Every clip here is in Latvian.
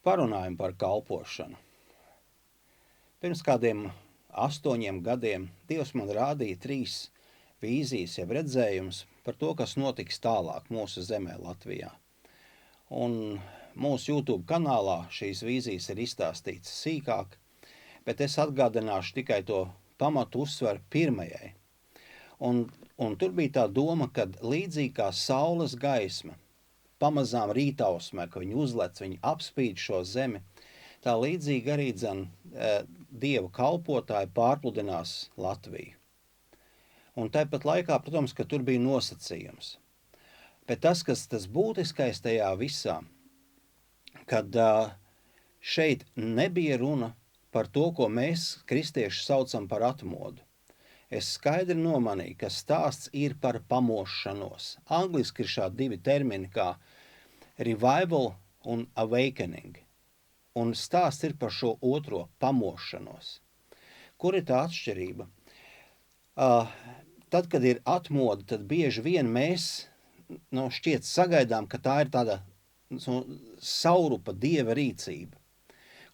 Parunājam par kalpošanu. Pirms kādiem 8 gadiem Dievs man rādīja 3 vīzijas, jeb redzējums par to, kas notiks tālāk mūsu zemē Latvijā. Un mūsu YouTube kanālā šīs vīzijas ir izstāstītas sīkāk, bet es atgādināšu tikai to pamatu uzsveru pirmajai. Un tur bija tā doma, ka līdzīgi kā saules gaisma, pamazām rītausmē, ka viņi uzlec, viņi apspīd šo zemi, tā līdzīgi arī Dieva kalpotāji pārpludinās Latviju. Un tāpat laikā, protams, ka tur bija nosacījums. Bet tas būtiskais tajā visā, kad šeit nebija runa par to, ko mēs, kristieši, saucam par atmodu. Es skaidri nomanīju, ka stāsts ir par pamošanos. Angliski ir šādi 2 termini kā revival un awakening. Un stāsts ir par šo otro pamošanos. Kur ir tā atšķirība? Tad, kad ir atmoda, tad bieži vien mēs šķiet sagaidām, ka tā ir tāda saurupa Dieva rīcība,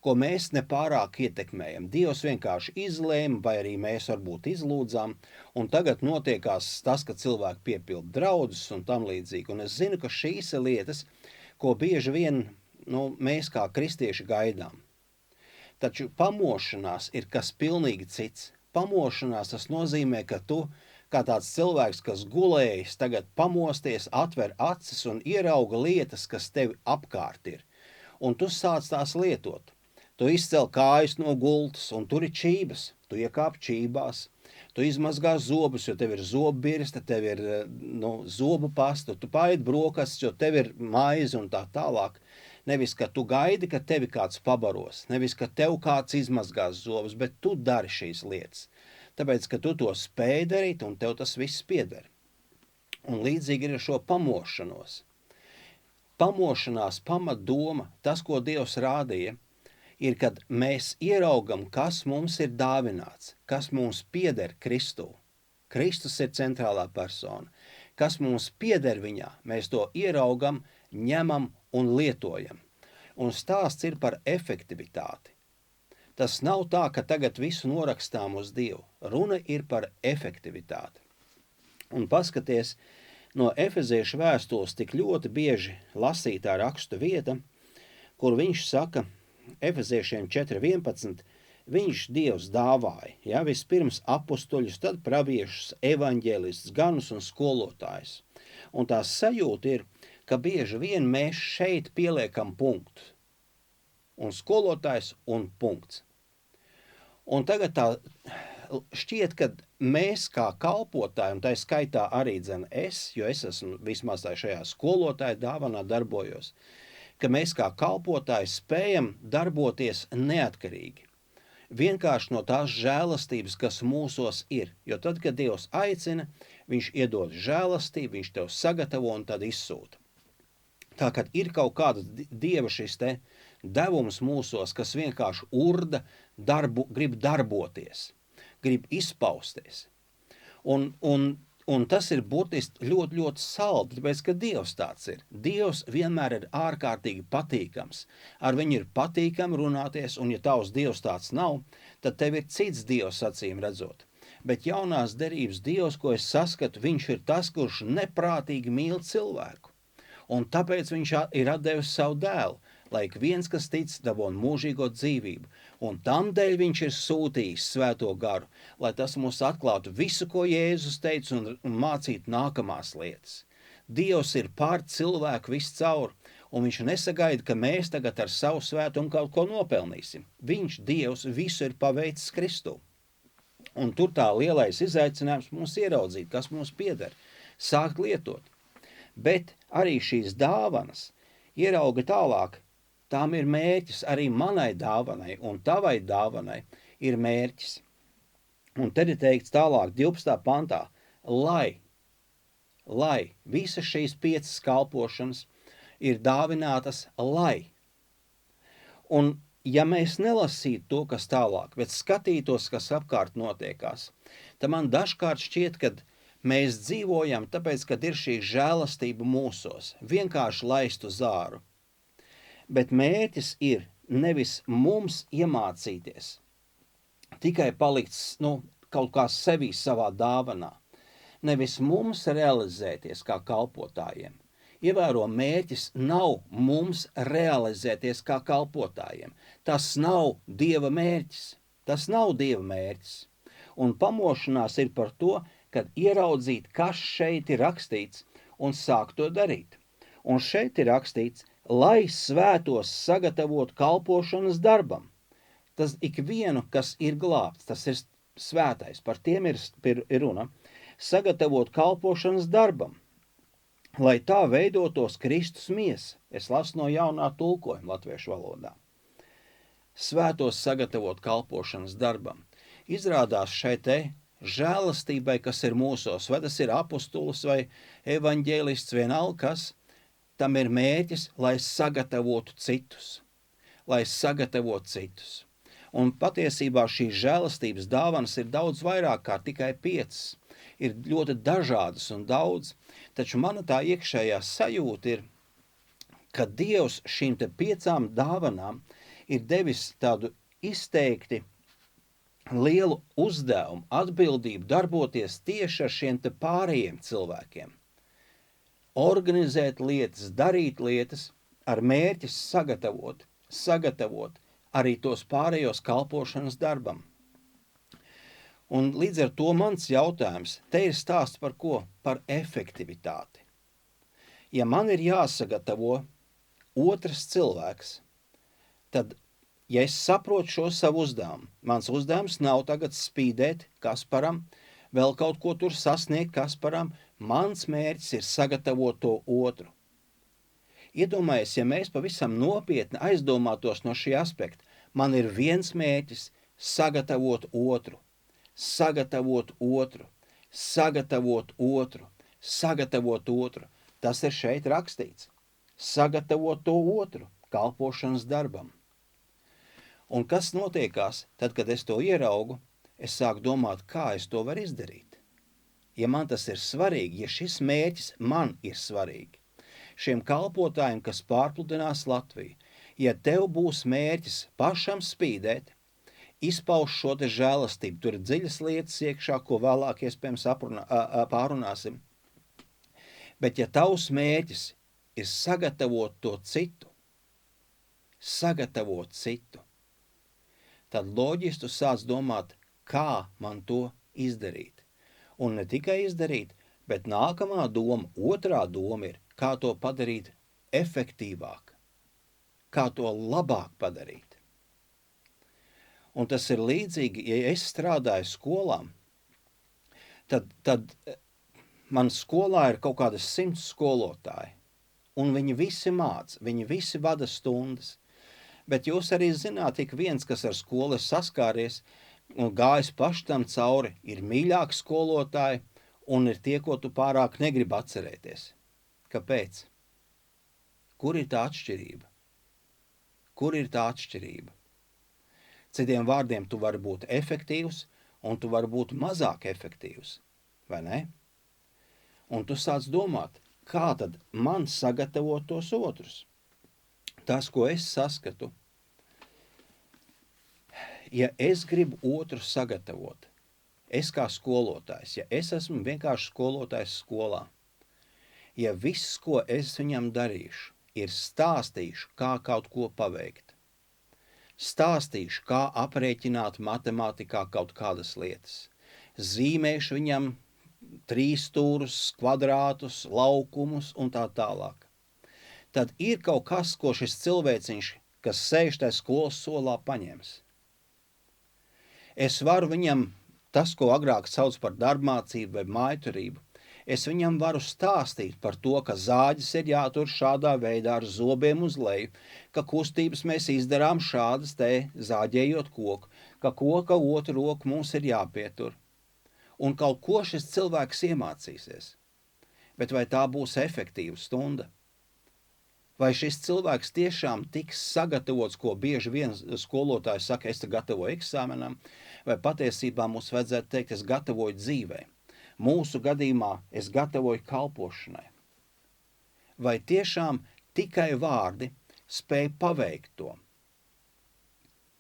ko mēs nepārāk ietekmējam. Dievs vienkārši izlēma, vai arī mēs varbūt izlūdzām, un tagad notiekās tas, ka cilvēki piepilda draudus un tam līdzīgi. Un es zinu, ka šīs ir lietas, ko bieži vien mēs kā kristieši gaidām. Taču pamošanās ir kas pilnīgi cits. Pamošanās tas nozīmē, ka tu, kā tāds cilvēks, kas gulējis, tagad pamosties, atver acis un ierauga lietas, kas tevi apkārt ir. Un tu sāc tās lietot. Tu izcel kājas no gultas, un tur ir čības. Tu iekāp čībās, tu izmazgā zobus, jo tev ir zobbirste, tev ir zobu pasta, tu paēd brokastis, jo tev ir maize un tā tālāk. Nevis, ka tu gaidi, ka tevi kāds pabaros, nevis, ka tev kāds izmazgās zobus, bet tu dari šīs lietas. Tāpēc, ka tu to spēj darīt, un tev tas viss pieder. Un līdzīgi ir ar šo pamošanos. Pamošanās pamatdoma, tas, ko Dievs rādīja, ir, kad mēs ieraugam, kas mums ir dāvināts, kas mums pieder Kristū. Kristus ir centrālā persona. Kas mums pieder viņā, mēs to ieraugam, ņemam un lietojam. Un stāsts ir par efektivitāti. Tas nav tā, ka tagad visu norakstām uz Dievu. Runa ir par efektivitāti. Un paskaties, no Efeziešu vēstules tik ļoti bieži lasītā rakstu vieta, kur viņš saka, Efeziešiem 4.11, viņš Dievs dāvāja, vispirms apustuļus, tad praviešus, evaņģēlistus, ganus un skolotājus. Un tā sajūta ir, ka bieži vien mēs šeit pieliekam punktu. Un skolotājs un punkts. Un tagad tā šķiet, ka mēs kā kalpotāji, un tā skaitā arī es, jo es esmu vismaz šajā skolotāja dāvanā darbojos, ka mēs kā kalpotāji spējam darboties neatkarīgi. Vienkārši no tās žēlastības, kas mūsos ir. Jo tad, kad Dievs aicina, viņš iedod žēlastību, viņš tev sagatavo un tad izsūta. Tā kā ir kaut kāda Dieva šis te devums mūsos, kas vienkārši urda, grib darboties, grib izpausties. Un tas ir burtiski ļoti, ļoti saldi, tāpēc, ka Dievs tāds ir. Dievs vienmēr ir ārkārtīgi patīkams. Ar viņu ir patīkami runāties, un ja tavs Dievs tāds nav, tad tev ir cits Dievs acīm redzot. Bet jaunās derības Dievs, ko es saskatu, viņš ir tas, kurš neprātīgi mīl cilvēku. Un tāpēc viņš ir atdevis savu dēlu, lai ik viens, kas tic, dabūtu mūžīgo dzīvību. Un tamdēļ viņš ir sūtījis Svēto garu, lai tas mums atklātu visu, ko Jēzus teica, un mācītu nākamās lietas. Dievs ir pār cilvēku viscaur, un viņš nesagaida, ka mēs tagad ar savu svētumu kaut ko nopelnīsim. Viņš, Dievs, visu ir paveicis Kristū. Un tur tā lielais izaicinājums mums ieraudzīt, kas mums pieder, sākt lietot. Bet arī šīs dāvanas ierauga tālāk, tām ir mērķis, arī manai dāvanai un tavai dāvanai ir mērķis. Un tad ir teikts tālāk 12. pantā, lai visas šīs 5 kalpošanas ir dāvinātas, lai. Un ja mēs nelasītu to, kas tālāk, bet skatītos, kas apkārt notiekās, tad man dažkārt šķiet, ka mēs dzīvojam, tāpēc, kad ir šī žēlastība mūsos, vienkārši laistu zāru. Bet mērķis ir nevis mums iemācīties, tikai palikt kaut kā sevī savā dāvanā, nevis mums realizēties kā kalpotājiem. Ievēro, mērķis nav mums realizēties kā kalpotājiem. Tas nav Dieva mērķis. Tas nav Dieva mērķis. Un pamošanās ir par to, kad ieraudzīt, kas šeit ir rakstīts, un sākt to darīt. Un šeit ir rakstīts, lai svētos sagatavot kalpošanas darbam. Tas ikvienu, kas ir glābts, tas ir svētais, par tiem ir runa, sagatavot kalpošanas darbam, lai tā veidotos Kristus miesa. Es lasu no jaunā tulkojuma latviešu valodā. Svētos sagatavot kalpošanas darbam. Izrādās šai te žēlastībai, kas ir mūsos, vai tas ir apustulis vai evaņģēlists, vienalga kas, tam ir mērķis, lai sagatavotu citus. Lai sagatavotu citus. Un patiesībā šīs žēlastības dāvanas ir daudz vairāk kā tikai 5. Ir ļoti dažādas un daudz, taču mana tā iekšējā sajūta ir, ka Dievs šīm te 5 dāvanām ir devis tādu izteikti lielu uzdevumu, atbildību darboties tieši ar šiem te pārējiem cilvēkiem. Organizēt lietas, darīt lietas ar mērķi sagatavot arī tos pārējos kalpošanas darbam. Un līdz ar to mans jautājums, te ir stāsts par ko? Par efektivitāti. Ja man ir jāsagatavo otrs cilvēks, tad, ja es saprotu šo savu uzdevumu, mans uzdevums nav tagad spīdēt Kasparam, vēl kaut ko tur sasniegt Kasparam, mans mērķis ir sagatavot to otru. Iedomājies, ja mēs pavisam nopietni aizdomātos no šī aspekta, man ir viens mērķis – sagatavot otru, sagatavot otru, sagatavot otru, sagatavot otru. Tas ir šeit rakstīts. Sagatavot to otru kalpošanas darbam. Un kas notiekās, tad, kad es to ieraugu, es sāku domāt, kā es to varu izdarīt. Ja man tas ir svarīgi, ja šis mērķis man ir svarīgi, šiem kalpotājiem, kas pārpludinās Latviju, ja tev būs mērķis pašam spīdēt, izpauž šo te žēlastību, tur ir dziļas lietas iekšā, ko vēlāk iespējams pārunāsim. Bet ja tavs mērķis ir sagatavot to citu, tad loģiski tu sāc domāt, kā man to izdarīt. Un ne tikai izdarīt, bet nākamā doma, otrā doma ir, kā to padarīt efektīvāk, kā to labāk padarīt. Un tas ir līdzīgi, ja es strādāju skolām, tad man skolā ir kaut kādas 100 skolotāji, un viņi visi māca, viņi visi vada stundas. Bet jūs arī zināt, ik viens, kas ar skolu ir saskāries un gājis paši tam cauri, ir mīļāki skolotāji un ir tie, ko tu pārāk negribi atcerēties. Kāpēc? Kur ir tā atšķirība? Kur ir tā atšķirība? Citiem vārdiem, tu vari būt efektīvs un tu vari būt mazāk efektīvs, vai ne? Un tu sāc domāt, kā tad man sagatavot tos otrus? Tas, ko es saskatu, ja es gribu otru sagatavot, es kā skolotājs, ja es esmu vienkārši skolotājs skolā, ja viss, ko es viņam darīšu, ir stāstīšu, kā kaut ko paveikt, stāstīšu, kā aprēķināt matemātikā kaut kādas lietas, zīmēšu viņam 3 stūrus, kvadrātus, laukumus un tā tālāk. Tad ir kaut kas, ko šis cilvēciņš, kas sēž tajā skolas solā, paņems. Es varu viņam, tas, ko agrāk sauc par darbmācību vai mājturību, es viņam varu stāstīt par to, ka zāģis ir jātur šādā veidā ar zobiem uz leju, ka kustības mēs izdarām šādas te zāģējot koku, ka koka otru roku mums ir jāpietur. Un kaut ko šis cilvēks iemācīsies. Bet vai tā būs efektīva stunda? Vai šis cilvēks tiešām tiks sagatavots, ko bieži vien skolotājs saka, es te gatavoju eksāmenam, vai patiesībā mums vajadzētu teikt, es gatavoju dzīvē. Mūsu gadījumā es gatavoju kalpošanai. Vai tiešām tikai vārdi spēj paveikt to.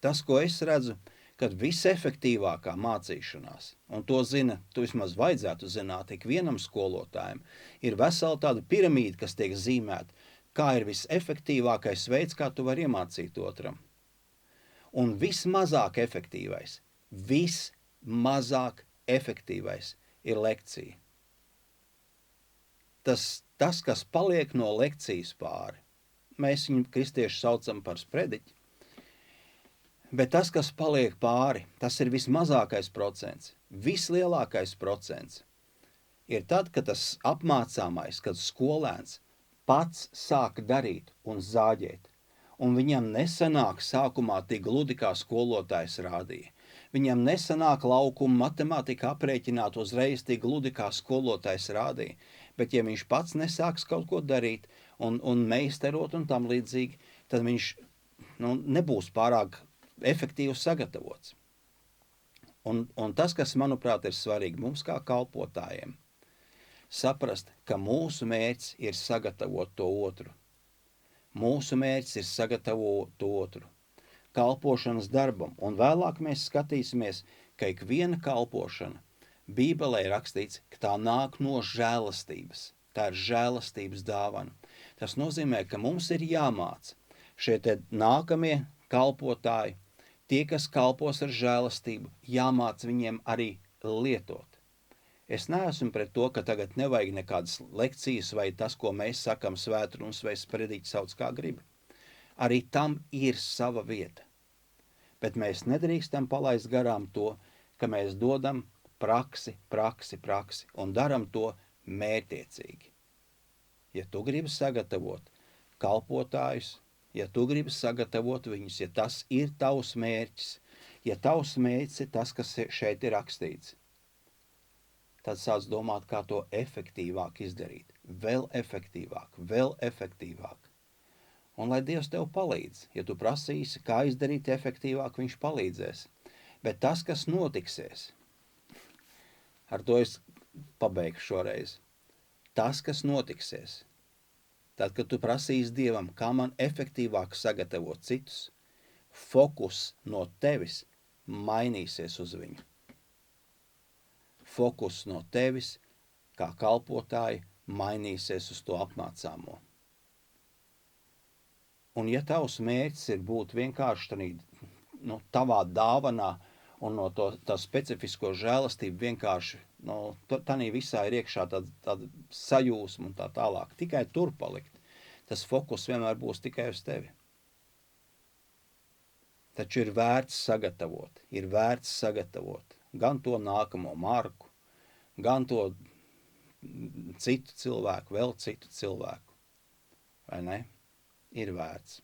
Tas, ko es redzu, kad visefektīvākā mācīšanās, un to zina, tu vismaz vajadzētu zināt ikvienam skolotājiem, ir vesela tāda piramīda, kas tiek zīmēta, kā ir visefektīvākais veids, kā tu vari iemācīt otram. Un vismazāk efektīvais ir lekcija. Tas, kas paliek no lekcijas pāri, mēs viņu kristieši saucam par sprediķi, bet tas, kas paliek pāri, tas ir vismazākais procents. Vislielākais procents ir tad, kad tas apmācāmais, kad skolēns pats sāk darīt un zāģēt, un viņam nesanāk sākumā tik gludi, kā skolotājs rādīja. Viņam nesanāk laukumu matemātika aprēķināt uzreiz tik gludi, kā skolotājs rādīja, bet ja viņš pats nesāks kaut ko darīt un meistarot un tam līdzīgi, tad viņš nebūs pārāk efektīvi sagatavots. Un tas, kas, manuprāt, ir svarīgi mums kā kalpotājiem, saprast, ka mūsu mērķis ir sagatavot to otru. Mūsu mērķis ir sagatavot to otru kalpošanas darbam, un vēlāk mēs skatīsimies, ka ikviena kalpošana Bībelē ir rakstīts, ka tā nāk no žēlastības. Tā ir žēlastības dāvana. Tas nozīmē, ka mums ir jāmāc šie te nākamie kalpotāji, tie, kas kalpos ar žēlastību, jāmāc viņiem arī lietot. Es neesmu pret to, ka tagad nevajag nekādas lekcijas vai tas, ko mēs sakam svētrunas vai sprediķi sauc kā grib. Arī tam ir sava vieta. Bet mēs nedrīkstam palaist garām to, ka mēs dodam praksi un daram to mērķtiecīgi. Ja tu gribi sagatavot kalpotājus, ja tu gribi sagatavot viņus, ja tas ir tavs mērķis, ja tavs mērķis ir tas, kas šeit ir rakstīts, tad sāc domāt, kā to efektīvāk izdarīt. Vēl efektīvāk. Un lai Dievs tev palīdz, ja tu prasīsi, kā izdarīt efektīvāk, viņš palīdzēs. Bet tas, kas notiksies, ar to es pabeigšu šoreiz, tas, kas notiksies, tad, kad tu prasīsi Dievam, kā man efektīvāk sagatavot citus, fokus no tevis mainīsies uz viņu. Fokus no tevis, kā kalpotāji, mainīsies uz to apmācāmo. Un ja tavs mērķis ir būt vienkārši tavā dāvanā un no tā specifisko žēlastību vienkārši, tanī visā ir iekšā tāda sajūsma un tā tālāk, tikai tur palikt, tas fokus vienmēr būs tikai uz tevi. Taču ir vērts sagatavot gan to nākamo Marku, gan to citu cilvēku, vēl citu cilvēku, vai ne? Ir vērts.